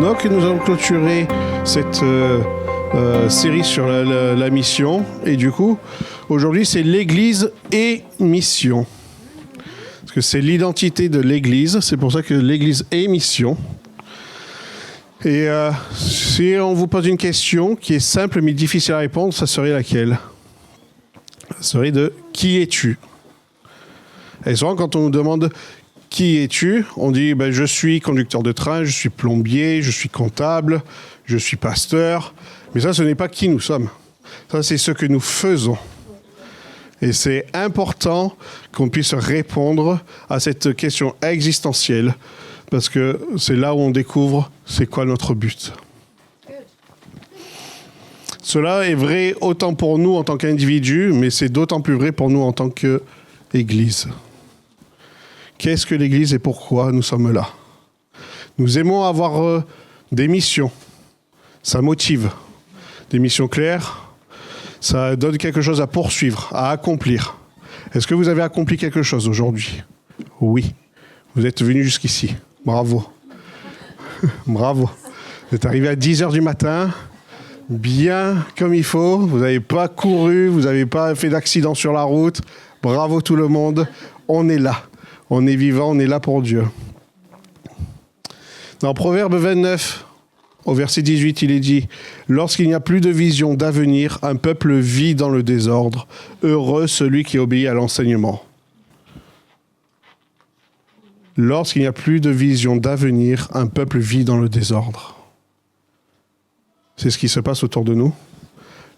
Donc nous allons clôturer cette série sur la mission. Et du coup, aujourd'hui, c'est l'Église et mission. Parce que c'est l'identité de l'Église. C'est pour ça que l'Église est mission. Et si on vous pose une question qui est simple mais difficile à répondre, ça serait laquelle ? Ça serait de « Qui es-tu » ? Et souvent, quand on nous demande « Qui es-tu ?» on dit « Je suis conducteur de train, je suis plombier, je suis comptable, je suis pasteur. » Mais ça, ce n'est pas qui nous sommes. Ça, c'est ce que nous faisons. Et c'est important qu'on puisse répondre à cette question existentielle, parce que c'est là où on découvre c'est quoi notre but. Cela est vrai autant pour nous en tant qu'individus, mais c'est d'autant plus vrai pour nous en tant qu'Église. Qu'est-ce que l'Église et pourquoi nous sommes là ? Nous aimons avoir des missions. Ça motive. Des missions claires. Ça donne quelque chose à poursuivre, à accomplir. Est-ce que vous avez accompli quelque chose aujourd'hui ? Oui. Vous êtes venu jusqu'ici. Bravo. Bravo. Vous êtes arrivé à 10h du matin, bien comme il faut. Vous n'avez pas couru, vous n'avez pas fait d'accident sur la route. Bravo tout le monde. On est là. On est vivant, on est là pour Dieu. Dans Proverbe 29, au verset 18, il est dit « Lorsqu'il n'y a plus de vision d'avenir, un peuple vit dans le désordre. Heureux celui qui obéit à l'enseignement. » Lorsqu'il n'y a plus de vision d'avenir, un peuple vit dans le désordre. C'est ce qui se passe autour de nous.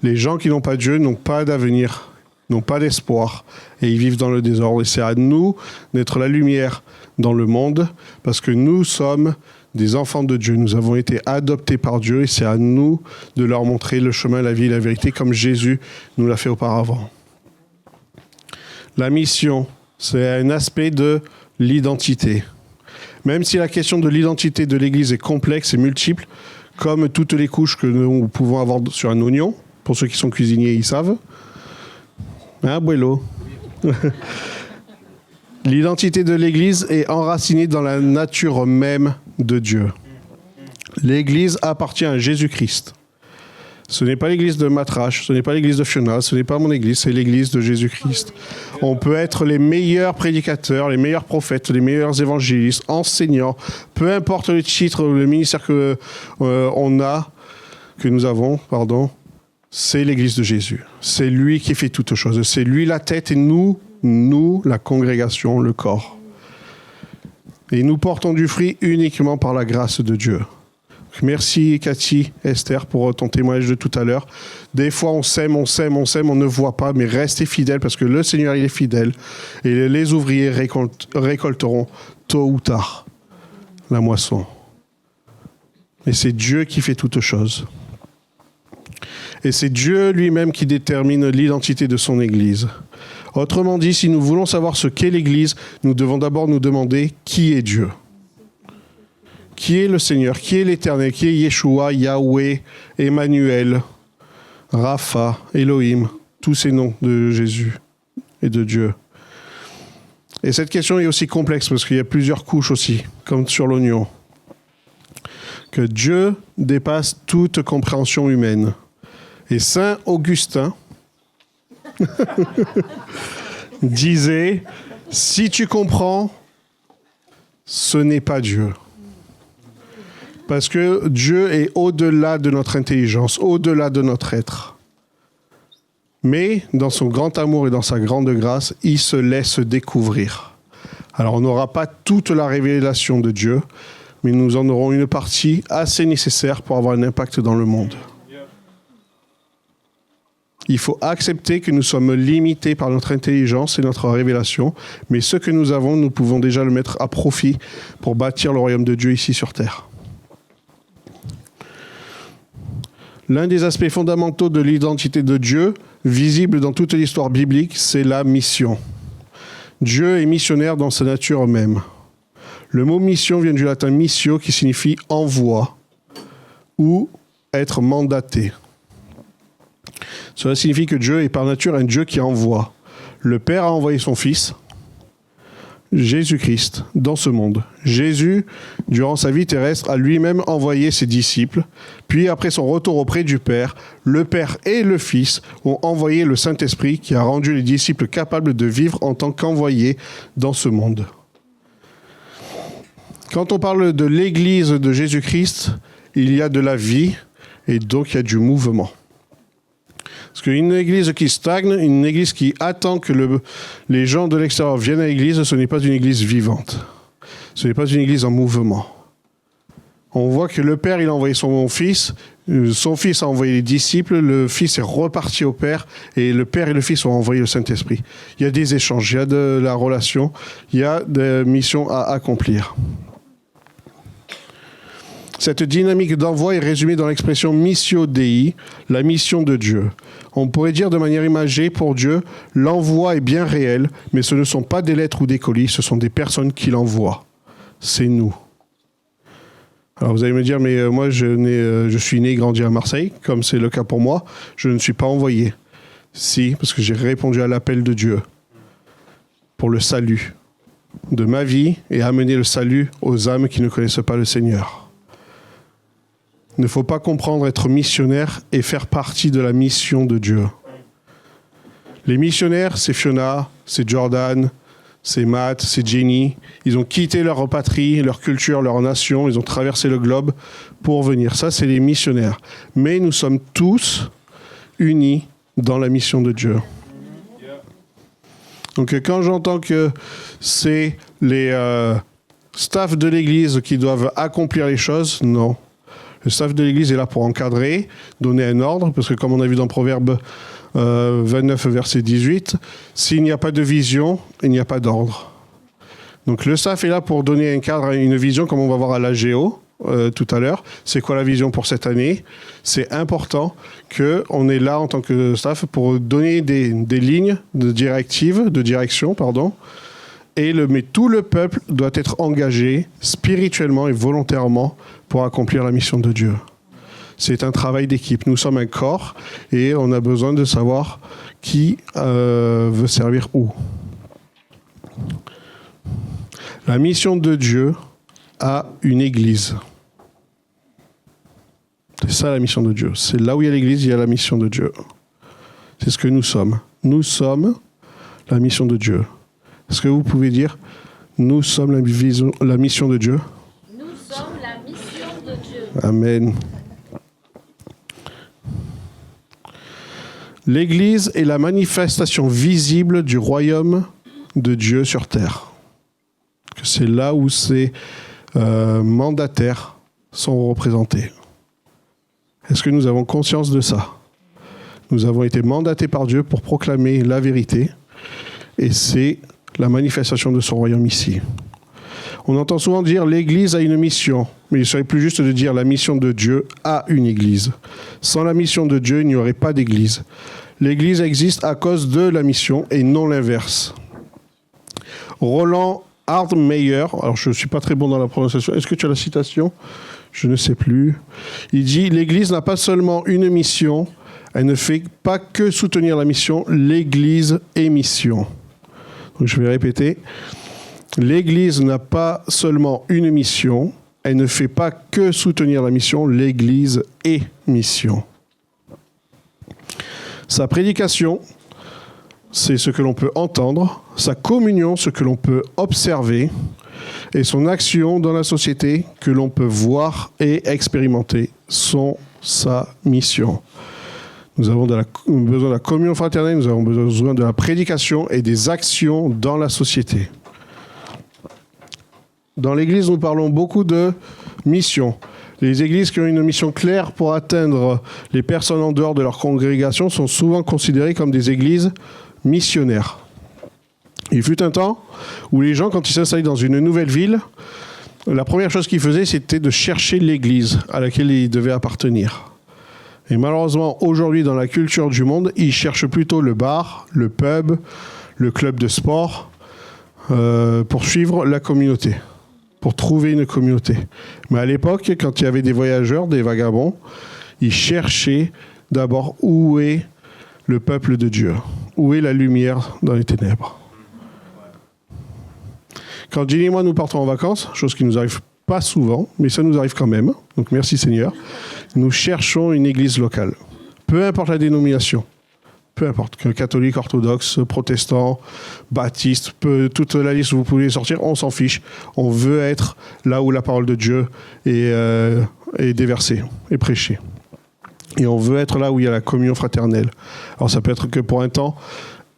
Les gens qui n'ont pas Dieu n'ont pas d'avenir, n'ont pas d'espoir, et ils vivent dans le désordre. Et c'est à nous d'être la lumière dans le monde, parce que nous sommes des enfants de Dieu. Nous avons été adoptés par Dieu, et c'est à nous de leur montrer le chemin, la vie et la vérité, comme Jésus nous l'a fait auparavant. La mission, c'est un aspect de l'identité. Même si la question de l'identité de l'Église est complexe et multiple, comme toutes les couches que nous pouvons avoir sur un oignon, pour ceux qui sont cuisiniers, ils savent. Hein, abuelo ? L'identité de l'Église est enracinée dans la nature même de Dieu. L'Église appartient à Jésus-Christ. Ce n'est pas l'église de Matrache, ce n'est pas l'église de Fiona, ce n'est pas mon église, c'est l'église de Jésus-Christ. On peut être les meilleurs prédicateurs, les meilleurs prophètes, les meilleurs évangélistes, enseignants, peu importe le titre, le ministère que nous avons, c'est l'église de Jésus. C'est lui qui fait toutes choses. C'est lui la tête et nous, la congrégation, le corps. Et nous portons du fruit uniquement par la grâce de Dieu. Merci Cathy, Esther, pour ton témoignage de tout à l'heure. Des fois, on sème, on ne voit pas, mais restez fidèles parce que le Seigneur, il est fidèle. Et les ouvriers récolteront tôt ou tard la moisson. Et c'est Dieu qui fait toutes choses. Et c'est Dieu lui-même qui détermine l'identité de son Église. Autrement dit, si nous voulons savoir ce qu'est l'Église, nous devons d'abord nous demander qui est Dieu. Qui est le Seigneur? Qui est l'Éternel? Qui est Yeshua, Yahweh, Emmanuel, Rapha, Elohim? Tous ces noms de Jésus et de Dieu. Et cette question est aussi complexe parce qu'il y a plusieurs couches aussi, comme sur l'oignon. Que Dieu dépasse toute compréhension humaine. Et Saint Augustin disait, si tu comprends, ce n'est pas Dieu. Parce que Dieu est au-delà de notre intelligence, au-delà de notre être. Mais dans son grand amour et dans sa grande grâce, il se laisse découvrir. Alors on n'aura pas toute la révélation de Dieu, mais nous en aurons une partie assez nécessaire pour avoir un impact dans le monde. Il faut accepter que nous sommes limités par notre intelligence et notre révélation, mais ce que nous avons, nous pouvons déjà le mettre à profit pour bâtir le royaume de Dieu ici sur terre. L'un des aspects fondamentaux de l'identité de Dieu, visible dans toute l'histoire biblique, c'est la mission. Dieu est missionnaire dans sa nature même. Le mot mission vient du latin missio, qui signifie envoi ou être mandaté. Cela signifie que Dieu est par nature un Dieu qui envoie. Le Père a envoyé son Fils, Jésus-Christ dans ce monde. Jésus, durant sa vie terrestre, a lui-même envoyé ses disciples. Puis, après son retour auprès du Père, le Père et le Fils ont envoyé le Saint-Esprit qui a rendu les disciples capables de vivre en tant qu'envoyés dans ce monde. Quand on parle de l'Église de Jésus-Christ, il y a de la vie et donc il y a du mouvement. Parce qu'une église qui stagne, une église qui attend que les gens de l'extérieur viennent à l'église, ce n'est pas une église vivante. Ce n'est pas une église en mouvement. On voit que le Père, il a envoyé son Fils a envoyé les disciples, le Fils est reparti au Père, et le Père et le Fils ont envoyé le Saint-Esprit. Il y a des échanges, il y a de la relation, il y a des missions à accomplir. Cette dynamique d'envoi est résumée dans l'expression Missio Dei, la mission de Dieu. On pourrait dire de manière imagée, pour Dieu, l'envoi est bien réel, mais ce ne sont pas des lettres ou des colis, ce sont des personnes qui l'envoient. C'est nous. Alors vous allez me dire, mais moi je suis né et grandi à Marseille, comme c'est le cas pour moi, je ne suis pas envoyé. Si, parce que j'ai répondu à l'appel de Dieu pour le salut de ma vie et amener le salut aux âmes qui ne connaissent pas le Seigneur. Il ne faut pas comprendre être missionnaire et faire partie de la mission de Dieu. Les missionnaires, c'est Fiona, c'est Jordan, c'est Matt, c'est Jenny. Ils ont quitté leur patrie, leur culture, leur nation. Ils ont traversé le globe pour venir. Ça, c'est les missionnaires. Mais nous sommes tous unis dans la mission de Dieu. Donc quand j'entends que c'est les staffs de l'Église qui doivent accomplir les choses, non. Le staff de l'Église est là pour encadrer, donner un ordre, parce que comme on a vu dans Proverbe 29, verset 18, s'il n'y a pas de vision, il n'y a pas d'ordre. Donc le staff est là pour donner un cadre, une vision, comme on va voir à l'AGO tout à l'heure. C'est quoi la vision pour cette année? C'est important qu'on est là en tant que staff pour donner des lignes de direction, mais tout le peuple doit être engagé spirituellement et volontairement pour accomplir la mission de Dieu. C'est un travail d'équipe. Nous sommes un corps et on a besoin de savoir qui veut servir où. La mission de Dieu a une église. C'est ça la mission de Dieu. C'est là où il y a l'église, il y a la mission de Dieu. C'est ce que nous sommes. Nous sommes la mission de Dieu. Est-ce que vous pouvez dire « Nous sommes la mission de Dieu » ? Nous sommes la mission de Dieu. Amen. L'Église est la manifestation visible du royaume de Dieu sur terre. C'est là où ces mandataires sont représentés. Est-ce que nous avons conscience de ça ? Nous avons été mandatés par Dieu pour proclamer la vérité, et c'est la manifestation de son royaume ici. On entend souvent dire l'Église a une mission, mais il serait plus juste de dire la mission de Dieu a une Église. Sans la mission de Dieu, il n'y aurait pas d'Église. L'Église existe à cause de la mission et non l'inverse. Roland Hardmeyer, alors je ne suis pas très bon dans la prononciation, est-ce que tu as la citation ? Je ne sais plus. Il dit « L'Église n'a pas seulement une mission, elle ne fait pas que soutenir la mission, l'Église est mission. » Donc je vais répéter. L'Église n'a pas seulement une mission, elle ne fait pas que soutenir la mission, l'Église est mission. Sa prédication, c'est ce que l'on peut entendre, sa communion, ce que l'on peut observer, et son action dans la société, que l'on peut voir et expérimenter, sont sa mission. Nous avons besoin de la communion fraternelle, nous avons besoin de la prédication et des actions dans la société. Dans l'Église, nous parlons beaucoup de mission. Les églises qui ont une mission claire pour atteindre les personnes en dehors de leur congrégation sont souvent considérées comme des églises missionnaires. Il fut un temps où les gens, quand ils s'installaient dans une nouvelle ville, la première chose qu'ils faisaient, c'était de chercher l'église à laquelle ils devaient appartenir. Et malheureusement, aujourd'hui, dans la culture du monde, ils cherchent plutôt le bar, le pub, le club de sport, pour suivre la communauté, pour trouver une communauté. Mais à l'époque, quand il y avait des voyageurs, des vagabonds, ils cherchaient d'abord où est le peuple de Dieu, où est la lumière dans les ténèbres. Quand Jenny et moi nous partons en vacances, chose qui nous arrive pas souvent, mais ça nous arrive quand même, donc merci Seigneur, nous cherchons une église locale. Peu importe la dénomination, peu importe, que catholique, orthodoxe, protestant, baptiste, toute la liste que vous pouvez sortir, on s'en fiche. On veut être là où la parole de Dieu est déversée, est prêchée. Et on veut être là où il y a la communion fraternelle. Alors ça peut être que pour un temps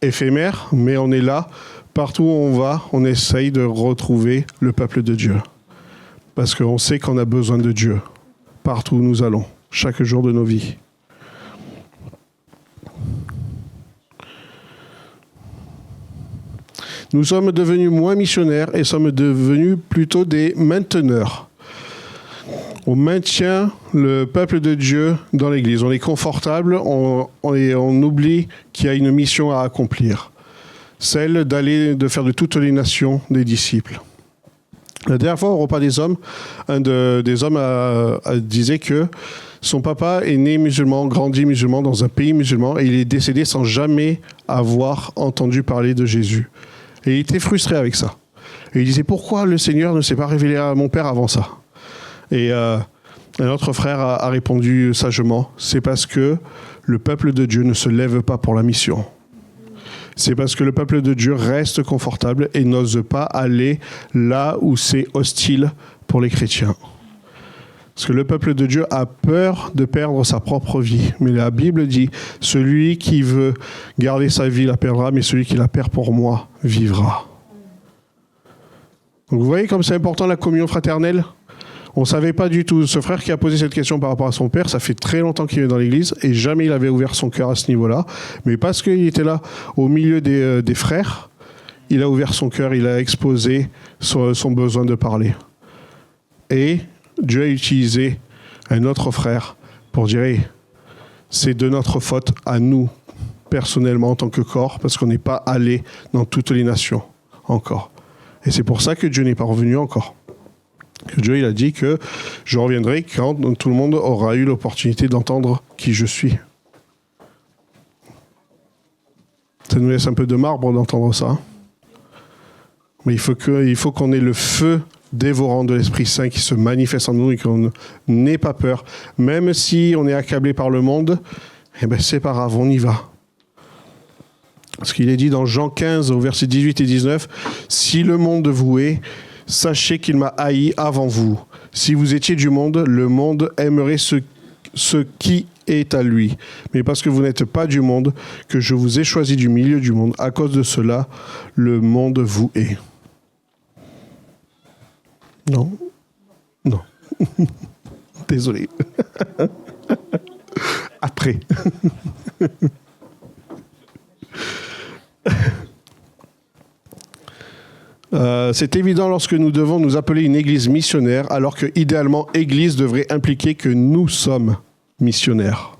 éphémère, mais on est là, partout où on va, on essaye de retrouver le peuple de Dieu. Parce qu'on sait qu'on a besoin de Dieu, partout où nous allons, chaque jour de nos vies. Nous sommes devenus moins missionnaires et sommes devenus plutôt des mainteneurs. On maintient le peuple de Dieu dans l'Église. On est confortable, on oublie qu'il y a une mission à accomplir. Celle de faire de toutes les nations des disciples. La dernière fois, au repas des hommes, un des hommes disait que son papa est né musulman, grandi musulman dans un pays musulman et il est décédé sans jamais avoir entendu parler de Jésus. Et il était frustré avec ça. Et il disait, pourquoi le Seigneur ne s'est pas révélé à mon père avant ça ? Et un autre frère a répondu sagement, c'est parce que le peuple de Dieu ne se lève pas pour la mission. C'est parce que le peuple de Dieu reste confortable et n'ose pas aller là où c'est hostile pour les chrétiens. Parce que le peuple de Dieu a peur de perdre sa propre vie. Mais la Bible dit, celui qui veut garder sa vie la perdra, mais celui qui la perd pour moi vivra. Donc vous voyez comme c'est important la communion fraternelle ? On ne savait pas du tout. Ce frère qui a posé cette question par rapport à son père, ça fait très longtemps qu'il est dans l'église et jamais il avait ouvert son cœur à ce niveau-là. Mais parce qu'il était là au milieu des frères, il a ouvert son cœur, il a exposé son besoin de parler. Et Dieu a utilisé un autre frère pour dire hey, c'est de notre faute à nous, personnellement, en tant que corps, parce qu'on n'est pas allé dans toutes les nations encore. Et c'est pour ça que Dieu n'est pas revenu encore. Que Dieu il a dit que je reviendrai quand tout le monde aura eu l'opportunité d'entendre qui je suis. Ça nous laisse un peu de marbre d'entendre ça. Mais il faut qu'on ait le feu dévorant de l'Esprit Saint qui se manifeste en nous et qu'on n'ait pas peur. Même si on est accablé par le monde, eh ben c'est pas grave, on y va. Parce qu'il est dit dans Jean 15, au verset 18 et 19, « Si le monde vous hait, sachez qu'il m'a haï avant vous. Si vous étiez du monde, le monde aimerait ce qui est à lui. Mais parce que vous n'êtes pas du monde, que je vous ai choisi du milieu du monde, à cause de cela, le monde vous hait. » Non. Non. Désolé. Après. C'est évident lorsque nous devons nous appeler une église missionnaire, alors que idéalement, église devrait impliquer que nous sommes missionnaires.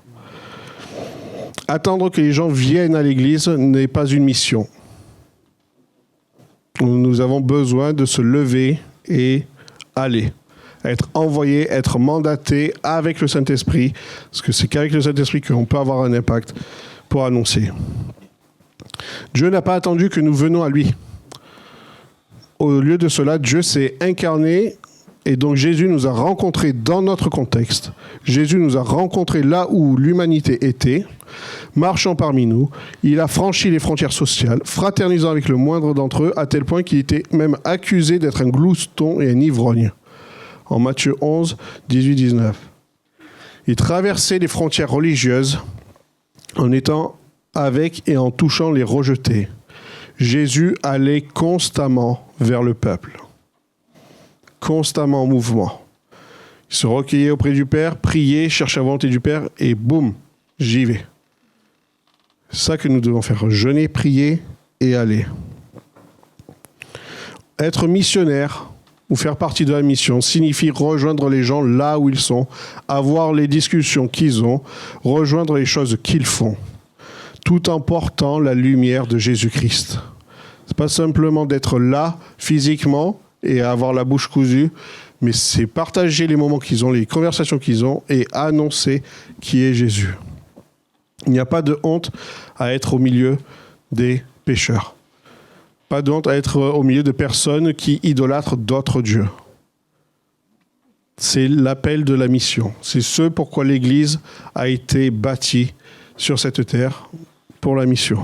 Attendre que les gens viennent à l'église n'est pas une mission. Nous avons besoin de se lever et aller. Être envoyé, être mandaté avec le Saint-Esprit, parce que c'est qu'avec le Saint-Esprit qu'on peut avoir un impact pour annoncer. Dieu n'a pas attendu que nous venions à lui. Au lieu de cela, Dieu s'est incarné et donc Jésus nous a rencontrés dans notre contexte. Jésus nous a rencontrés là où l'humanité était, marchant parmi nous. Il a franchi les frontières sociales, fraternisant avec le moindre d'entre eux, à tel point qu'il était même accusé d'être un glouton et un ivrogne. En Matthieu 11, 18-19. Il traversait les frontières religieuses en étant avec et en touchant les rejetés. Jésus allait constamment vers le peuple, constamment en mouvement. Il se recueillait auprès du Père, priait, cherchait la volonté du Père et boum, j'y vais. C'est ça que nous devons faire, jeûner, prier et aller. Être missionnaire ou faire partie de la mission signifie rejoindre les gens là où ils sont, avoir les discussions qu'ils ont, rejoindre les choses qu'ils font, tout en portant la lumière de Jésus-Christ. C'est pas simplement d'être là physiquement et avoir la bouche cousue, mais c'est partager les moments qu'ils ont, les conversations qu'ils ont et annoncer qui est Jésus. Il n'y a pas de honte à être au milieu des pécheurs. Pas de honte à être au milieu de personnes qui idolâtrent d'autres dieux. C'est l'appel de la mission. C'est ce pourquoi l'Église a été bâtie sur cette terre, pour la mission.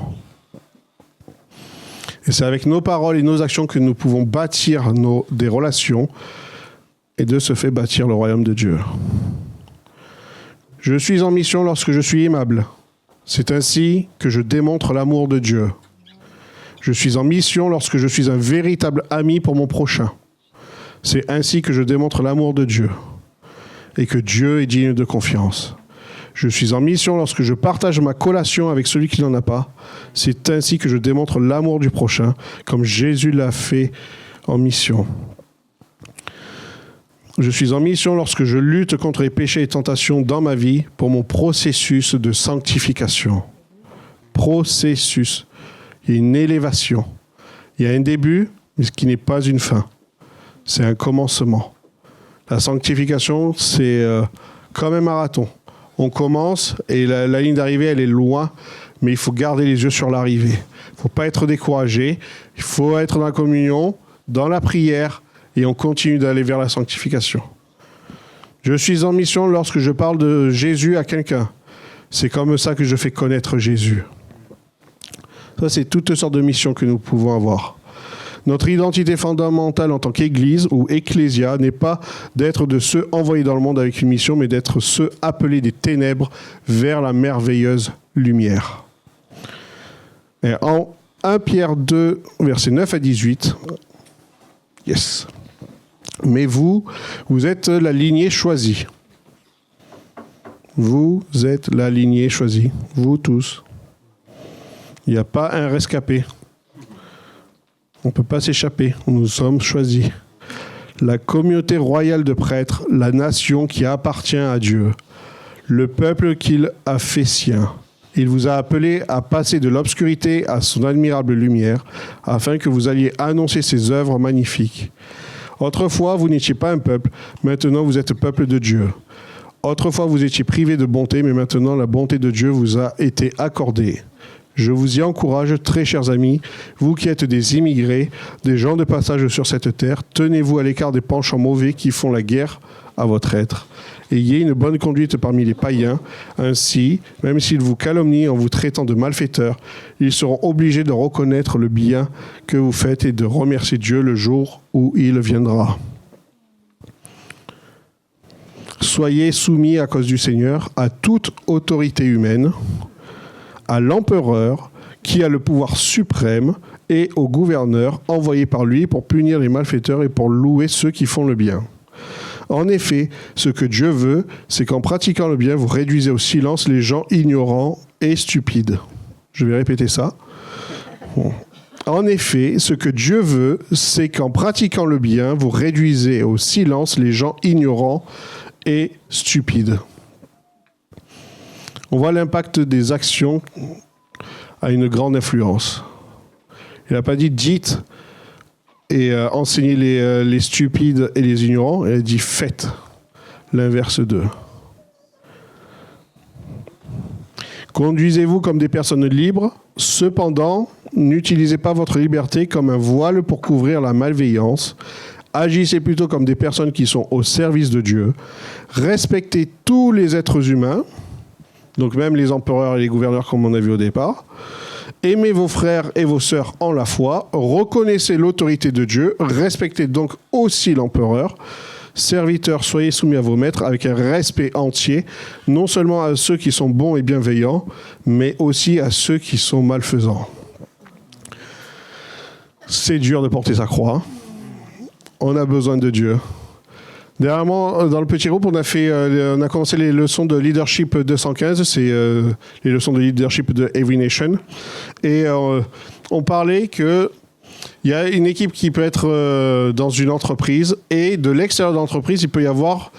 Et c'est avec nos paroles et nos actions que nous pouvons bâtir des relations et de ce fait bâtir le royaume de Dieu. Je suis en mission lorsque je suis aimable. C'est ainsi que je démontre l'amour de Dieu. Je suis en mission lorsque je suis un véritable ami pour mon prochain. C'est ainsi que je démontre l'amour de Dieu et que Dieu est digne de confiance. Je suis en mission lorsque je partage ma collation avec celui qui n'en a pas. C'est ainsi que je démontre l'amour du prochain, comme Jésus l'a fait en mission. Je suis en mission lorsque je lutte contre les péchés et tentations dans ma vie pour mon processus de sanctification. Processus. Il y a une élévation. Il y a un début, mais ce qui n'est pas une fin. C'est un commencement. La sanctification, c'est comme un marathon. On commence et la ligne d'arrivée, elle est loin, mais il faut garder les yeux sur l'arrivée. Il ne faut pas être découragé. Il faut être dans la communion, dans la prière, et on continue d'aller vers la sanctification. Je suis en mission lorsque je parle de Jésus à quelqu'un. C'est comme ça que je fais connaître Jésus. Ça, c'est toutes sortes de missions que nous pouvons avoir. Notre identité fondamentale en tant qu'Église ou Ecclésia n'est pas d'être de ceux envoyés dans le monde avec une mission, mais d'être ceux appelés des ténèbres vers la merveilleuse lumière. Et en 1 Pierre 2, versets 9 à 18, yes. Mais vous êtes la lignée choisie. Vous êtes la lignée choisie, vous tous. Il n'y a pas un rescapé. On ne peut pas s'échapper, nous sommes choisis. La communauté royale de prêtres, la nation qui appartient à Dieu, le peuple qu'il a fait sien. Il vous a appelé à passer de l'obscurité à son admirable lumière, afin que vous alliez annoncer ses œuvres magnifiques. Autrefois, vous n'étiez pas un peuple, maintenant vous êtes peuple de Dieu. Autrefois, vous étiez privé de bonté, mais maintenant la bonté de Dieu vous a été accordée. Je vous y encourage, très chers amis, vous qui êtes des immigrés, des gens de passage sur cette terre, tenez-vous à l'écart des penchants mauvais qui font la guerre à votre être. Ayez une bonne conduite parmi les païens. Ainsi, même s'ils vous calomnient en vous traitant de malfaiteurs, ils seront obligés de reconnaître le bien que vous faites et de remercier Dieu le jour où il viendra. Soyez soumis à cause du Seigneur à toute autorité humaine, à l'empereur qui a le pouvoir suprême et au gouverneur envoyé par lui pour punir les malfaiteurs et pour louer ceux qui font le bien. En effet, ce que Dieu veut, c'est qu'en pratiquant le bien, vous réduisez au silence les gens ignorants et stupides. Je vais répéter ça. Bon. En effet, ce que Dieu veut, c'est qu'en pratiquant le bien, vous réduisez au silence les gens ignorants et stupides. On voit l'impact des actions à une grande influence. Il n'a pas dit « dites » et enseignez les stupides et les ignorants. Il a dit « faites » l'inverse d'eux. Conduisez-vous comme des personnes libres. Cependant, n'utilisez pas votre liberté comme un voile pour couvrir la malveillance. Agissez plutôt comme des personnes qui sont au service de Dieu. Respectez tous les êtres humains. Donc même les empereurs et les gouverneurs comme on a vu au départ. Aimez vos frères et vos sœurs en la foi. Reconnaissez l'autorité de Dieu. Respectez donc aussi l'empereur. Serviteurs, soyez soumis à vos maîtres avec un respect entier, non seulement à ceux qui sont bons et bienveillants, mais aussi à ceux qui sont malfaisants. C'est dur de porter sa croix. On a besoin de Dieu. Dernièrement, dans le petit groupe, on a commencé les leçons de leadership 215, c'est les leçons de leadership de Every Nation. Et on parlait qu'il y a une équipe qui peut être dans une entreprise et de l'extérieur de l'entreprise, il peut y avoir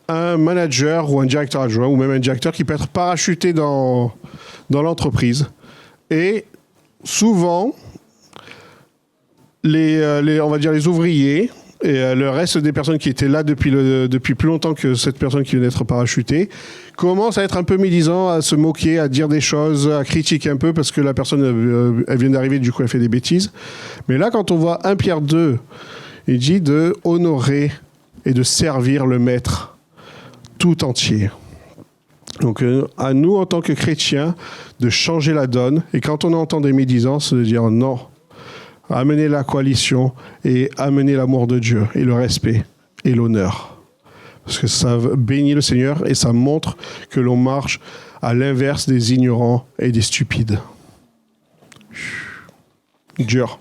un manager ou un directeur adjoint ou même un directeur qui peut être parachuté dans l'entreprise. Et souvent, on va dire les ouvriers et le reste des personnes qui étaient là depuis plus longtemps que cette personne qui vient d'être parachutée commencent à être un peu médisants, à se moquer, à dire des choses, à critiquer un peu parce que la personne elle vient d'arriver, du coup elle fait des bêtises. Mais là, quand on voit 1 Pierre 2, il dit de honorer et de servir le maître tout entier. Donc à nous en tant que chrétiens de changer la donne, et quand on entend des médisances, de dire non, amener la coalition et amener l'amour de Dieu et le respect et l'honneur. Parce que ça bénit le Seigneur et ça montre que l'on marche à l'inverse des ignorants et des stupides. Dur.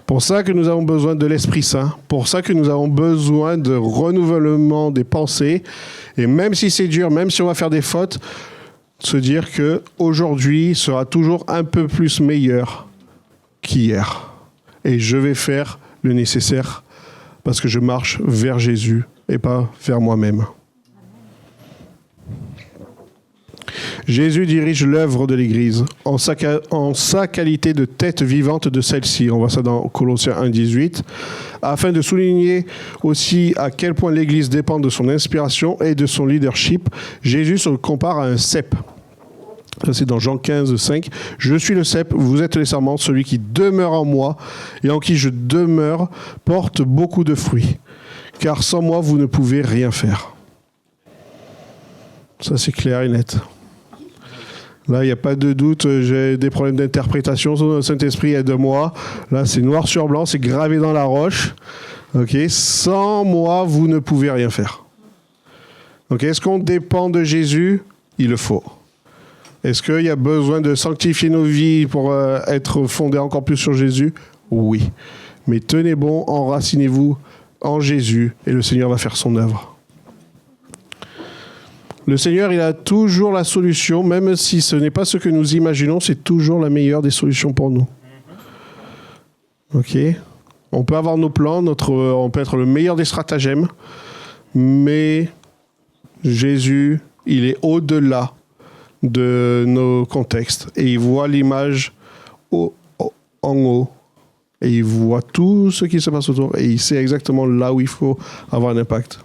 Pour ça que nous avons besoin de l'Esprit Saint, pour ça que nous avons besoin de renouvellement des pensées. Et même si c'est dur, même si on va faire des fautes, se dire qu'aujourd'hui sera toujours un peu plus meilleur qu'hier. Et je vais faire le nécessaire parce que je marche vers Jésus et pas vers moi-même. Jésus dirige l'œuvre de l'Église en sa qualité de tête vivante de celle-ci. On voit ça dans Colossiens 1,18. Afin de souligner aussi à quel point l'Église dépend de son inspiration et de son leadership, Jésus se compare à un cep. Ça, c'est dans Jean 15,5. « Je suis le cep, vous êtes les sarments, celui qui demeure en moi et en qui je demeure porte beaucoup de fruits. Car sans moi, vous ne pouvez rien faire. » Ça, c'est clair et net. Là, il n'y a pas de doute, j'ai des problèmes d'interprétation, le Saint-Esprit aide-moi. Là, c'est noir sur blanc, c'est gravé dans la roche. Okay. Sans moi, vous ne pouvez rien faire. Okay. Est-ce qu'on dépend de Jésus ? Il le faut. Est-ce qu'il y a besoin de sanctifier nos vies pour être fondés encore plus sur Jésus ? Oui. Mais tenez bon, enracinez-vous en Jésus et le Seigneur va faire son œuvre. Le Seigneur, il a toujours la solution, même si ce n'est pas ce que nous imaginons, c'est toujours la meilleure des solutions pour nous. Ok ? On peut avoir nos plans, on peut être le meilleur des stratagèmes, mais Jésus, il est au-delà de nos contextes et il voit l'image en haut et il voit tout ce qui se passe autour et il sait exactement là où il faut avoir un impact.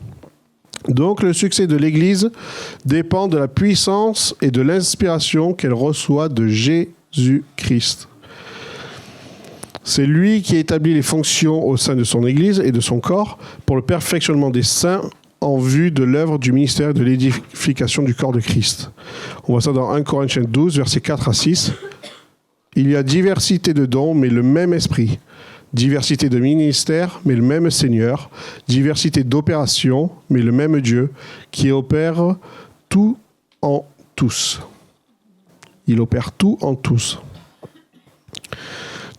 Donc le succès de l'Église dépend de la puissance et de l'inspiration qu'elle reçoit de Jésus-Christ. C'est lui qui établit les fonctions au sein de son Église et de son corps pour le perfectionnement des saints en vue de l'œuvre du ministère de l'édification du corps de Christ. On voit ça dans 1 Corinthiens 12, versets 4 à 6. Il y a diversité de dons, mais le même esprit. Diversité de ministères, mais le même Seigneur. Diversité d'opérations, mais le même Dieu, qui opère tout en tous. Il opère tout en tous.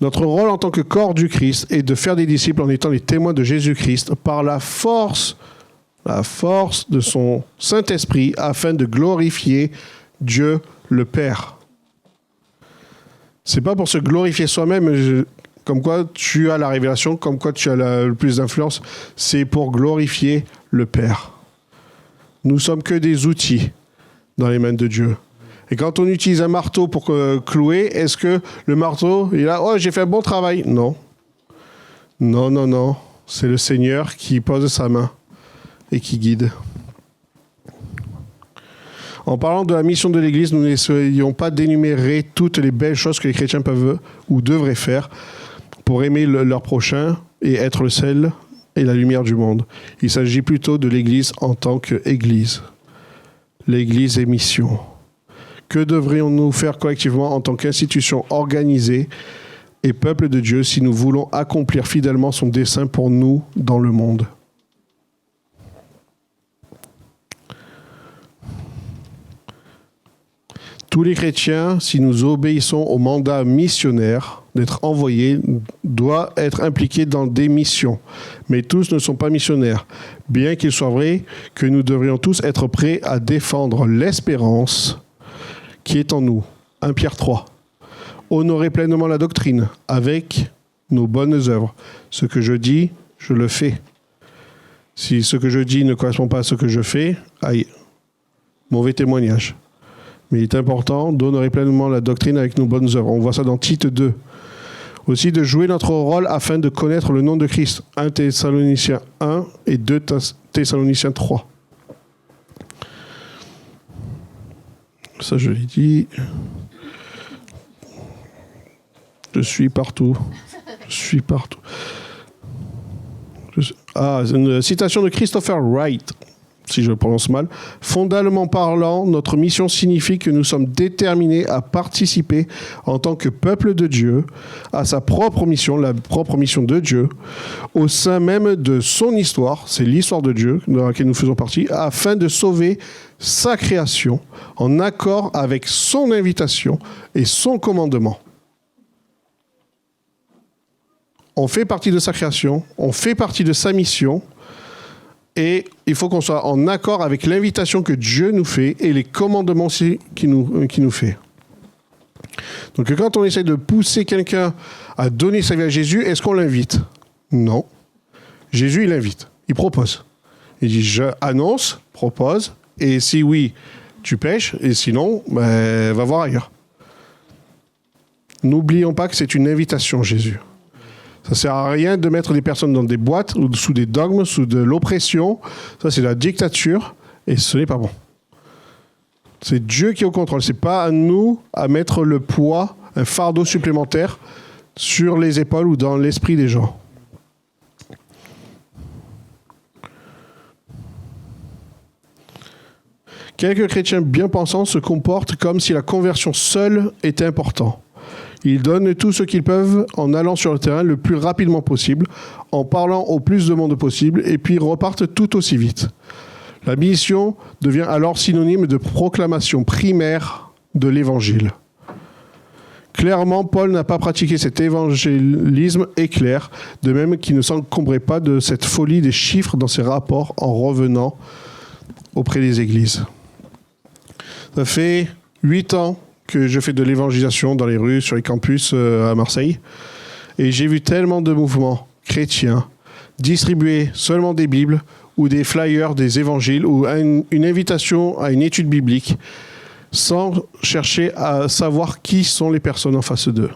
Notre rôle en tant que corps du Christ est de faire des disciples en étant les témoins de Jésus-Christ par la force de son Saint-Esprit afin de glorifier Dieu le Père. C'est pas pour se glorifier soi-même, comme quoi tu as la révélation, comme quoi tu as le plus d'influence, c'est pour glorifier le Père. Nous sommes que des outils dans les mains de Dieu. Et quand on utilise un marteau pour clouer, est-ce que le marteau, il a « Oh, j'ai fait un bon travail !» Non. Non. C'est le Seigneur qui pose sa main et qui guide. En parlant de la mission de l'Église, nous n'essayons pas d'énumérer toutes les belles choses que les chrétiens peuvent ou devraient faire pour aimer leur prochain et être le sel et la lumière du monde. Il s'agit plutôt de l'Église en tant qu'Église. L'Église est mission. Que devrions-nous faire collectivement en tant qu'institution organisée et peuple de Dieu si nous voulons accomplir fidèlement son dessein pour nous dans le monde ? Tous les chrétiens, si nous obéissons au mandat missionnaire d'être envoyés, doivent être impliqués dans des missions. Mais tous ne sont pas missionnaires, bien qu'il soit vrai que nous devrions tous être prêts à défendre l'espérance qui est en nous. 1 Pierre 3. Honorer pleinement la doctrine avec nos bonnes œuvres. Ce que je dis, je le fais. Si ce que je dis ne correspond pas à ce que je fais, aïe, mauvais témoignage. Mais il est important d'honorer pleinement la doctrine avec nos bonnes œuvres. On voit ça dans Tite 2. Aussi de jouer notre rôle afin de connaître le nom de Christ. 1 Thessaloniciens 1 et 2 Thessaloniciens 3. Ça, je l'ai dit. Je suis partout. Je suis partout. Une citation de Christopher Wright, si je le prononce mal. Fondamentalement parlant, notre mission signifie que nous sommes déterminés à participer en tant que peuple de Dieu à sa propre mission, la propre mission de Dieu, au sein même de son histoire, c'est l'histoire de Dieu dans laquelle nous faisons partie, afin de sauver sa création en accord avec son invitation et son commandement. On fait partie de sa création, on fait partie de sa mission, et il faut qu'on soit en accord avec l'invitation que Dieu nous fait et les commandements aussi qu'il nous fait. Donc quand on essaie de pousser quelqu'un à donner sa vie à Jésus, est-ce qu'on l'invite ? Non. Jésus, il invite, il propose. Il dit, je annonce, propose, et si oui, tu pêches, et sinon, va voir ailleurs. N'oublions pas que c'est une invitation, Jésus. Ça ne sert à rien de mettre des personnes dans des boîtes ou sous des dogmes, sous de l'oppression. Ça, c'est la dictature et ce n'est pas bon. C'est Dieu qui est au contrôle. Ce n'est pas à nous à mettre le poids, un fardeau supplémentaire sur les épaules ou dans l'esprit des gens. Quelques chrétiens bien pensants se comportent comme si la conversion seule était importante. Ils donnent tout ce qu'ils peuvent en allant sur le terrain le plus rapidement possible, en parlant au plus de monde possible, et puis repartent tout aussi vite. La mission devient alors synonyme de proclamation primaire de l'Évangile. Clairement, Paul n'a pas pratiqué cet évangélisme éclair, de même qu'il ne s'encombrait pas de cette folie des chiffres dans ses rapports en revenant auprès des églises. Ça fait 8 ans que je fais de l'évangélisation dans les rues, sur les campus à Marseille. Et j'ai vu tellement de mouvements chrétiens distribuer seulement des Bibles ou des flyers, des évangiles ou une invitation à une étude biblique sans chercher à savoir qui sont les personnes en face d'eux.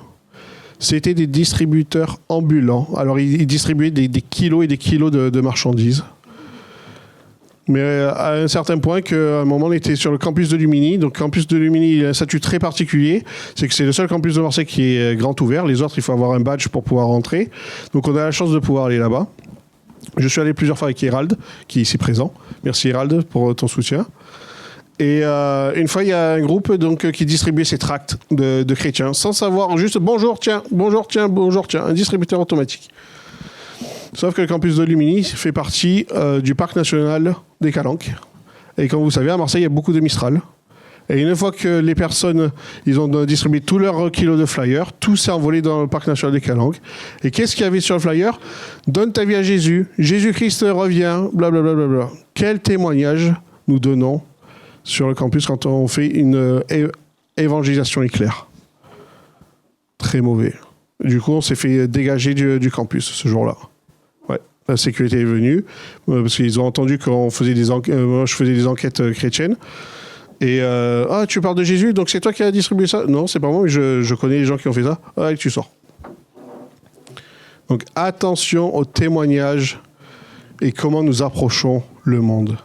C'était des distributeurs ambulants. Alors, ils distribuaient des kilos et des kilos de marchandises. Mais à un certain point qu'à un moment, on était sur le campus de Lumini. Donc, campus de Lumini, il a un statut très particulier. C'est que c'est le seul campus de Marseille qui est grand ouvert. Les autres, il faut avoir un badge pour pouvoir rentrer. Donc, on a la chance de pouvoir aller là-bas. Je suis allé plusieurs fois avec Hérald, qui est ici présent. Merci Hérald pour ton soutien. Et une fois, il y a un groupe donc, qui distribuait ces tracts de chrétiens, sans savoir, juste bonjour, tiens, un distributeur automatique. Sauf que le campus de Lumini fait partie du parc national des Calanques. Et comme vous savez, à Marseille, il y a beaucoup de Mistral. Et une fois que les personnes, ils ont distribué tous leurs kilos de flyers, tout s'est envolé dans le parc national des Calanques. Et qu'est-ce qu'il y avait sur le flyer ? Donne ta vie à Jésus, Jésus-Christ revient, blablabla. Bla, bla, bla. Quel témoignage nous donnons sur le campus quand on fait une évangélisation éclair ? Très mauvais. Du coup, on s'est fait dégager du campus ce jour-là. La sécurité est venue, parce qu'ils ont entendu qu'on faisait moi, je faisais des enquêtes chrétiennes. Et tu parles de Jésus, donc c'est toi qui as distribué ça ? Non, c'est pas moi, mais je connais les gens qui ont fait ça. Ah, et tu sors. Donc attention aux témoignages et comment nous approchons le monde.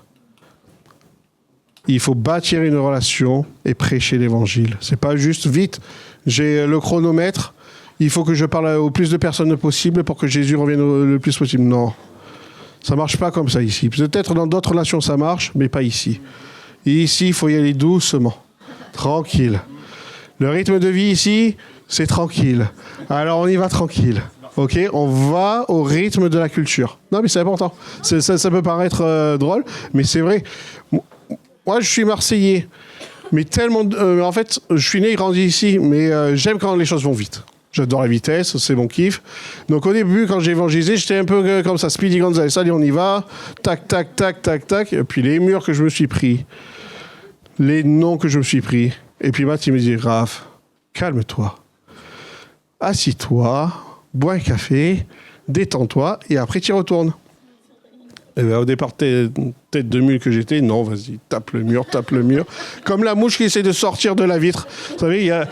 Il faut bâtir une relation et prêcher l'évangile. C'est pas juste vite, j'ai le chronomètre. Il faut que je parle au plus de personnes possible pour que Jésus revienne le plus possible. Non, ça ne marche pas comme ça ici. Peut-être dans d'autres nations ça marche, mais pas ici. Et ici, il faut y aller doucement, tranquille. Le rythme de vie ici, c'est tranquille. Alors on y va tranquille. Ok, on va au rythme de la culture. Non, mais c'est important. Ça peut paraître drôle, mais c'est vrai. Moi, je suis Marseillais, mais tellement. En fait, je suis né et grandi ici, mais j'aime quand les choses vont vite. J'adore la vitesse, c'est mon kiff. Donc au début, quand j'ai évangélisé, j'étais un peu comme ça, Speedy Gonzales. Allez, on y va. Tac, tac, tac, tac, tac. Et puis les murs que je me suis pris, les noms que je me suis pris. Et puis Matt, il me dit, Raph, calme-toi. Assis-toi, bois un café, détends-toi, et après tu y retournes. Et ben, au départ, tête de mule que j'étais, non, vas-y, tape le mur. Comme la mouche qui essaie de sortir de la vitre. Vous savez, il y a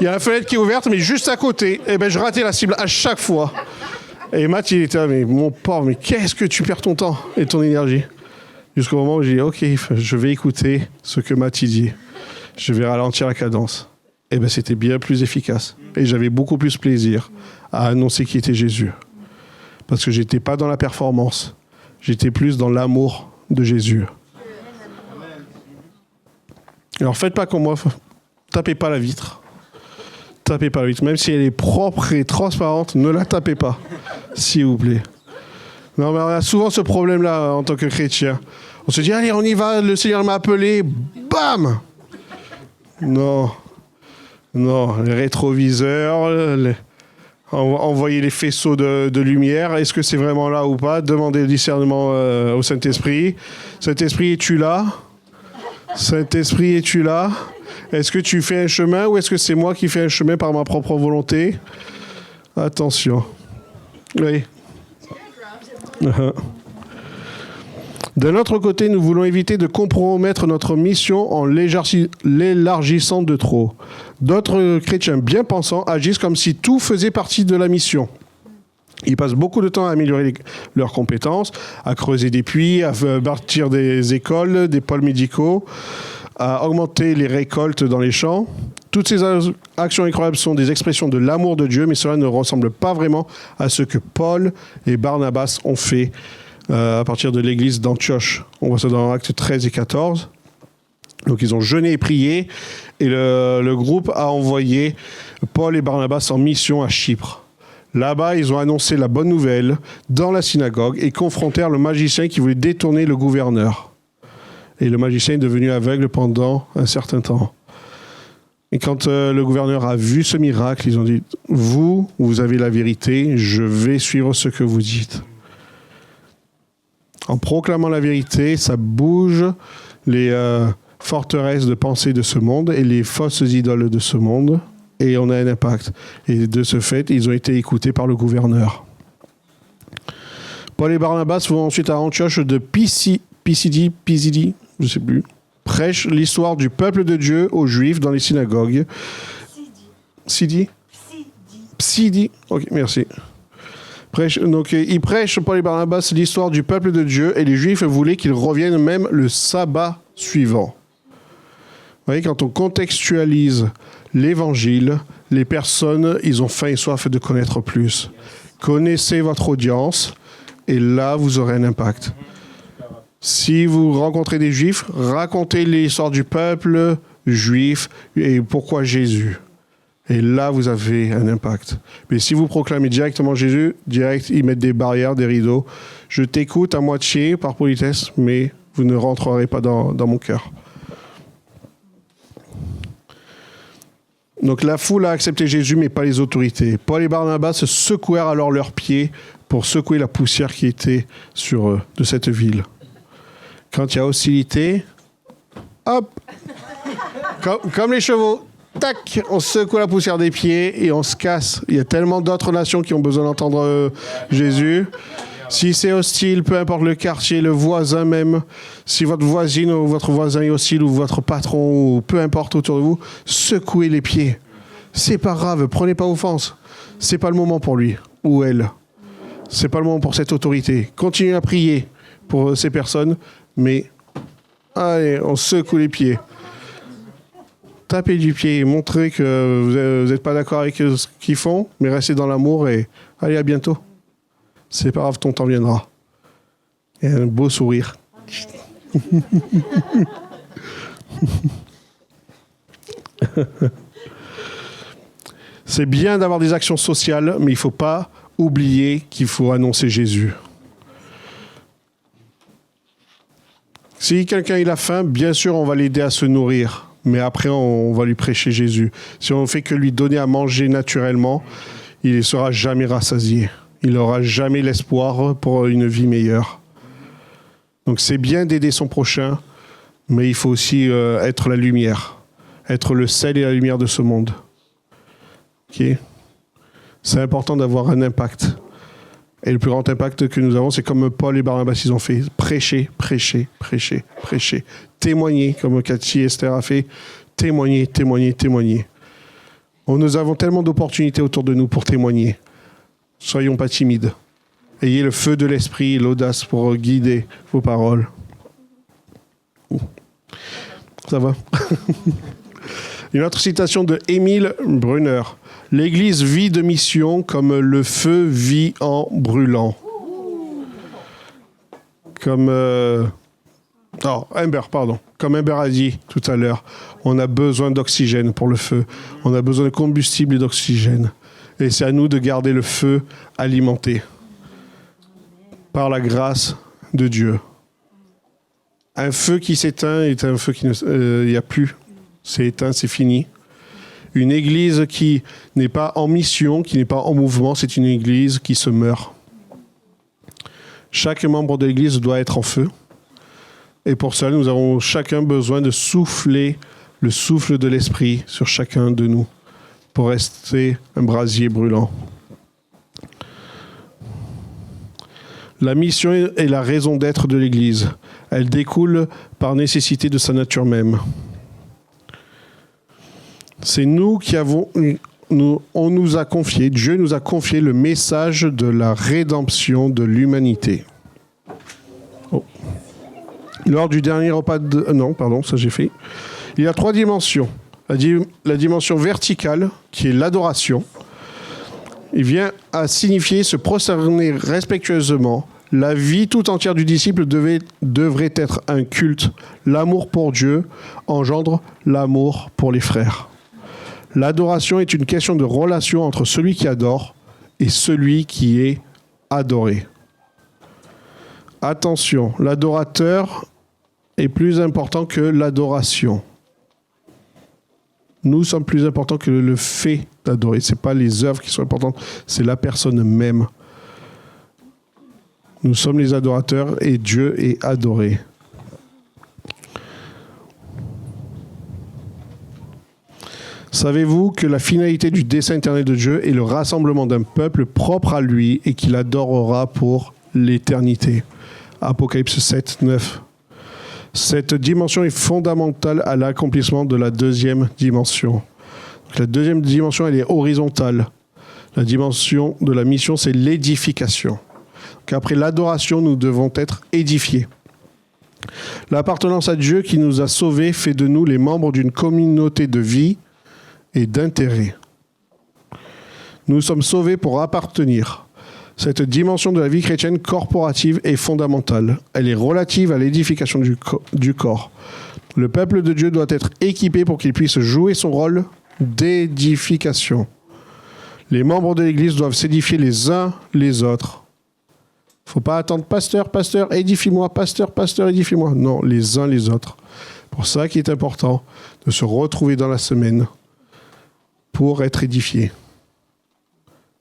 la fenêtre qui est ouverte, mais juste à côté. Et ben, je ratais la cible à chaque fois. Et Matt, il était là, mais mon pauvre, mais qu'est-ce que tu perds ton temps et ton énergie? Jusqu'au moment où j'ai dit, ok, je vais écouter ce que Matt dit. Je vais ralentir la cadence. Et ben, c'était bien plus efficace. Et j'avais beaucoup plus plaisir à annoncer qui était Jésus. Parce que j'étais pas dans la performance. J'étais plus dans l'amour de Jésus. Alors faites pas comme moi, tapez pas la vitre. Tapez pas la vitre. Même si elle est propre et transparente, ne la tapez pas, s'il vous plaît. Non, mais on a souvent ce problème-là en tant que chrétien. On se dit, allez, on y va, le Seigneur m'a appelé, bam! Non, les rétroviseurs, envoyer les faisceaux de lumière. Est-ce que c'est vraiment là ou pas? Demandez le discernement au Saint-Esprit. Saint-Esprit, es-tu là? Saint-Esprit, es-tu là? Est-ce que tu fais un chemin ou est-ce que c'est moi qui fais un chemin par ma propre volonté? Attention. Oui. D'un autre côté, nous voulons éviter de compromettre notre mission en l'élargissant de trop. D'autres chrétiens bien pensants agissent comme si tout faisait partie de la mission. Ils passent beaucoup de temps à améliorer leurs compétences, à creuser des puits, à bâtir des écoles, des pôles médicaux, à augmenter les récoltes dans les champs. Toutes ces actions incroyables sont des expressions de l'amour de Dieu, mais cela ne ressemble pas vraiment à ce que Paul et Barnabas ont fait à partir de l'église d'Antioche. On voit ça dans Actes 13 et 14. Donc ils ont jeûné et prié, et le groupe a envoyé Paul et Barnabas en mission à Chypre. Là-bas, ils ont annoncé la bonne nouvelle dans la synagogue et confrontèrent le magicien qui voulait détourner le gouverneur. Et le magicien est devenu aveugle pendant un certain temps. Et quand le gouverneur a vu ce miracle, ils ont dit « Vous avez la vérité, je vais suivre ce que vous dites. » En proclamant la vérité, ça bouge les forteresses de pensée de ce monde et les fausses idoles de ce monde, et on a un impact. Et de ce fait, ils ont été écoutés par le gouverneur. Paul et Barnabas vont ensuite à Antioche de Pisidie, je ne sais plus, prêchent l'histoire du peuple de Dieu aux Juifs dans les synagogues. Psidi. Ok, merci. Donc, ils prêchent, Paul et Barnabas, l'histoire du peuple de Dieu, et les Juifs voulaient qu'ils reviennent même le sabbat suivant. Vous voyez, quand on contextualise l'évangile, les personnes, ils ont faim et soif de connaître plus. Connaissez votre audience, et là, vous aurez un impact. Si vous rencontrez des Juifs, racontez l'histoire du peuple juif et pourquoi Jésus. Et là, vous avez un impact. Mais si vous proclamez directement Jésus, direct, ils mettent des barrières, des rideaux. Je t'écoute à moitié par politesse, mais vous ne rentrerez pas dans mon cœur. Donc la foule a accepté Jésus, mais pas les autorités. Paul et Barnabas se secouèrent alors leurs pieds pour secouer la poussière qui était sur eux, de cette ville. Quand il y a hostilité, hop, comme les chevaux, tac, on secoue la poussière des pieds et on se casse. Il y a tellement d'autres nations qui ont besoin d'entendre Jésus. Si c'est hostile, peu importe le quartier, le voisin même, si votre voisine ou votre voisin est hostile ou votre patron ou peu importe autour de vous, secouez les pieds. C'est pas grave, prenez pas offense. C'est pas le moment pour lui ou elle. C'est pas le moment pour cette autorité. Continuez à prier pour ces personnes, mais allez, on secoue les pieds. Tapez du pied, montrez que vous n'êtes pas d'accord avec ce qu'ils font, mais restez dans l'amour et allez, à bientôt. C'est pas grave, ton temps viendra. Et un beau sourire. C'est bien d'avoir des actions sociales, mais il ne faut pas oublier qu'il faut annoncer Jésus. Si quelqu'un il a faim, bien sûr, on va l'aider à se nourrir. Mais après, on va lui prêcher Jésus. Si on ne fait que lui donner à manger naturellement, il ne sera jamais rassasié. Il n'aura jamais l'espoir pour une vie meilleure. Donc c'est bien d'aider son prochain, mais il faut aussi être la lumière, être le sel et la lumière de ce monde. Okay. C'est important d'avoir un impact. Et le plus grand impact que nous avons, c'est comme Paul et Barnabas, ils ont fait. Prêcher, prêcher, prêcher, prêcher. Témoigner, comme Cathy et Esther a fait. Témoigner, témoigner, témoigner. Nous avons tellement d'opportunités autour de nous pour témoigner. Soyons pas timides. Ayez le feu de l'esprit et l'audace pour guider vos paroles. Ça va. Une autre citation de Émile Brunner. L'Église vit de mission comme le feu vit en brûlant. Comme Comme Amber a dit tout à l'heure, on a besoin d'oxygène pour le feu. On a besoin de combustible et d'oxygène. Et c'est à nous de garder le feu alimenté par la grâce de Dieu. Un feu qui s'éteint est un feu qui ne... Il n'y a plus. C'est éteint, c'est fini. Une église qui n'est pas en mission, qui n'est pas en mouvement, c'est une église qui se meurt. Chaque membre de l'église doit être en feu. Et pour cela, nous avons chacun besoin de souffler le souffle de l'esprit sur chacun de nous pour rester un brasier brûlant. La mission est la raison d'être de l'Église. Elle découle par nécessité de sa nature même. C'est nous qui avons... on nous a confié, Dieu nous a confié le message de la rédemption de l'humanité. Oh. Lors du dernier repas de... Non, pardon, ça j'ai fait. Il y a 3 dimensions. La dimension verticale, qui est l'adoration. Il vient à signifier se prosterner respectueusement. La vie tout entière du disciple devrait être un culte. L'amour pour Dieu engendre l'amour pour les frères. L'adoration est une question de relation entre celui qui adore et celui qui est adoré. Attention, l'adorateur est plus important que l'adoration. Nous sommes plus importants que le fait d'adorer. Ce n'est pas les œuvres qui sont importantes, c'est la personne même. Nous sommes les adorateurs et Dieu est adoré. Savez-vous que la finalité du dessein éternel de Dieu est le rassemblement d'un peuple propre à lui et qu'il adorera pour l'éternité? Apocalypse 7, 9. Cette dimension est fondamentale à l'accomplissement de la deuxième dimension. Donc, la deuxième dimension, elle est horizontale. La dimension de la mission, c'est l'édification. Donc, après l'adoration, nous devons être édifiés. L'appartenance à Dieu qui nous a sauvés fait de nous les membres d'une communauté de vie et d'intérêt. Nous sommes sauvés pour appartenir. Cette dimension de la vie chrétienne corporative est fondamentale. Elle est relative à l'édification du corps. Le peuple de Dieu doit être équipé pour qu'il puisse jouer son rôle d'édification. Les membres de l'Église doivent s'édifier les uns les autres. Il ne faut pas attendre pasteur, pasteur, édifie-moi, pasteur, pasteur, édifie-moi. Non, les uns les autres. Pour ça qu'il est important de se retrouver dans la semaine pour être édifié.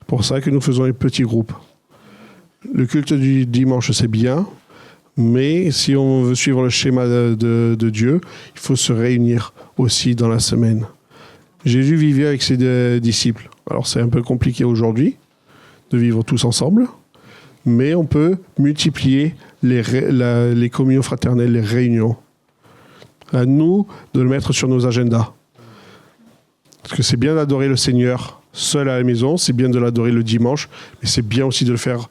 C'est pour ça que nous faisons les petits groupes. Le culte du dimanche, c'est bien, mais si on veut suivre le schéma de Dieu, il faut se réunir aussi dans la semaine. Jésus vivait avec ses disciples. Alors c'est un peu compliqué aujourd'hui de vivre tous ensemble, mais on peut multiplier les communions fraternelles, les réunions. À nous de le mettre sur nos agendas. Parce que c'est bien d'adorer le Seigneur seul à la maison, c'est bien de l'adorer le dimanche, mais c'est bien aussi de le faire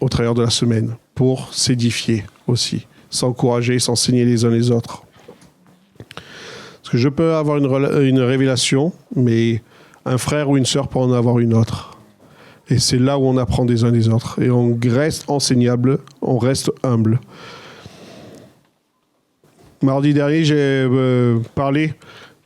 au travers de la semaine, pour s'édifier aussi, s'encourager, s'enseigner les uns les autres. Parce que je peux avoir une révélation, mais un frère ou une sœur peut en avoir une autre. Et c'est là où on apprend des uns des autres. Et on reste enseignable, on reste humble. Mardi dernier, j'ai parlé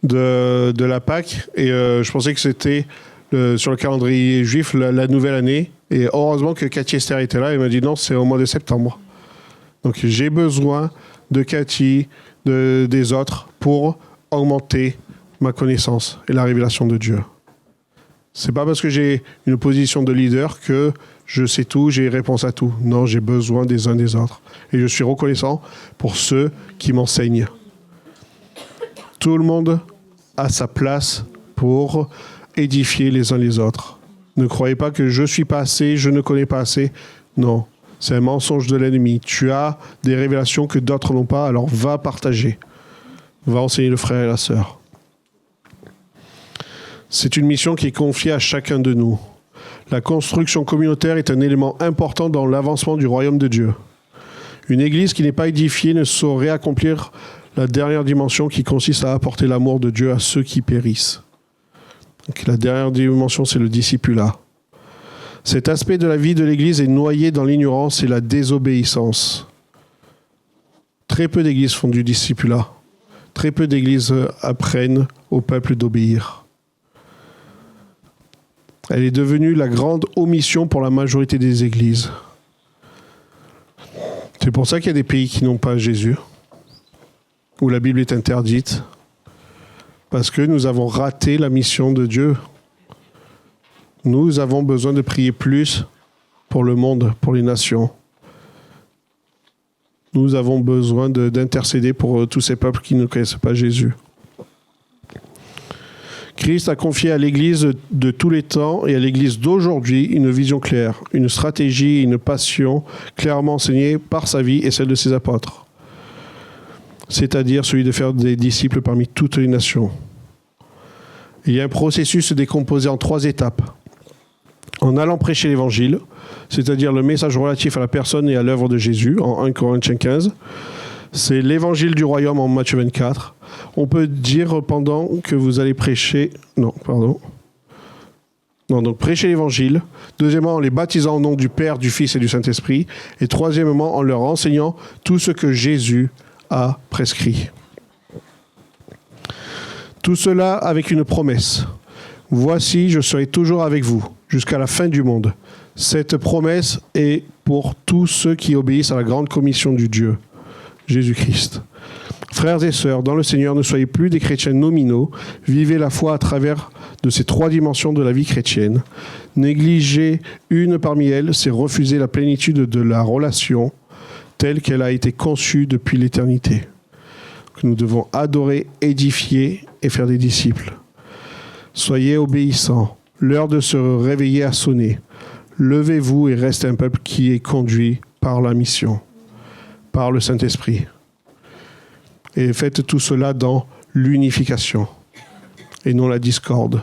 de la Pâque, et je pensais que c'était sur le calendrier juif la nouvelle année. Et heureusement que Cathy Esther était là. Elle m'a dit non, c'est au mois de septembre. Donc j'ai besoin de Cathy, des autres, pour augmenter ma connaissance et la révélation de Dieu. C'est pas parce que j'ai une position de leader que je sais tout, j'ai réponse à tout. Non, j'ai besoin des uns des autres. Et je suis reconnaissant pour ceux qui m'enseignent. Tout le monde a sa place pour édifier les uns les autres. Ne croyez pas que je suis pas assez, je ne connais pas assez. Non, c'est un mensonge de l'ennemi. Tu as des révélations que d'autres n'ont pas, alors va partager. Va enseigner le frère et la sœur. C'est une mission qui est confiée à chacun de nous. La construction communautaire est un élément important dans l'avancement du royaume de Dieu. Une église qui n'est pas édifiée ne saurait accomplir la dernière dimension qui consiste à apporter l'amour de Dieu à ceux qui périssent. Donc, la dernière dimension, c'est le discipulat. Cet aspect de la vie de l'église est noyé dans l'ignorance et la désobéissance. Très peu d'églises font du discipulat. Très peu d'églises apprennent au peuple d'obéir. Elle est devenue la grande omission pour la majorité des églises. C'est pour ça qu'il y a des pays qui n'ont pas Jésus, où la Bible est interdite, parce que nous avons raté la mission de Dieu. Nous avons besoin de prier plus pour le monde, pour les nations. Nous avons besoin d'intercéder pour tous ces peuples qui ne connaissent pas Jésus. Christ a confié à l'Église de tous les temps et à l'Église d'aujourd'hui une vision claire, une stratégie, une passion clairement enseignée par sa vie et celle de ses apôtres. C'est-à-dire celui de faire des disciples parmi toutes les nations. Il y a un processus décomposé en 3 étapes. En allant prêcher l'Évangile, c'est-à-dire le message relatif à la personne et à l'œuvre de Jésus, en 1 Corinthiens 15, c'est l'Évangile du royaume en Matthieu 24. On peut dire pendant que vous allez prêcher... donc prêcher l'Évangile. Deuxièmement, en les baptisant au nom du Père, du Fils et du Saint-Esprit. Et troisièmement, en leur enseignant tout ce que Jésus a prescrit. Tout cela avec une promesse. Voici, je serai toujours avec vous jusqu'à la fin du monde. Cette promesse est pour tous ceux qui obéissent à la grande commission du Dieu, Jésus-Christ. Frères et sœurs, dans le Seigneur, ne soyez plus des chrétiens nominaux. Vivez la foi à travers de ces 3 dimensions de la vie chrétienne. Négliger une parmi elles, c'est refuser la plénitude de la relation telle qu'elle a été conçue depuis l'éternité. Nous devons adorer, édifier et faire des disciples. Soyez obéissants. L'heure de se réveiller a sonné. Levez-vous et restez un peuple qui est conduit par la mission, par le Saint-Esprit. Et faites tout cela dans l'unification et non la discorde.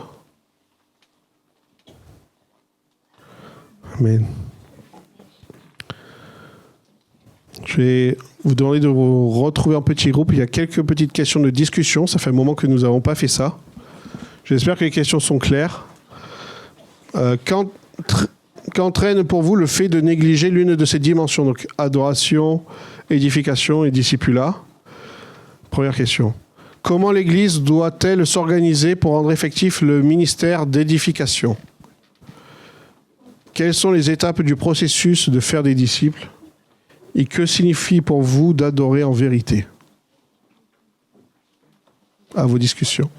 Amen. Je vais vous demander de vous retrouver en petit groupe. Il y a quelques petites questions de discussion. Ça fait un moment que nous n'avons pas fait ça. J'espère que les questions sont claires. Qu'entraîne pour vous le fait de négliger l'une de ces dimensions, donc adoration, édification et discipulat? Première question. Comment l'Église doit-elle s'organiser pour rendre effectif le ministère d'édification? Quelles sont les étapes du processus de faire des disciples? Et que signifie pour vous d'adorer en vérité? À vos discussions.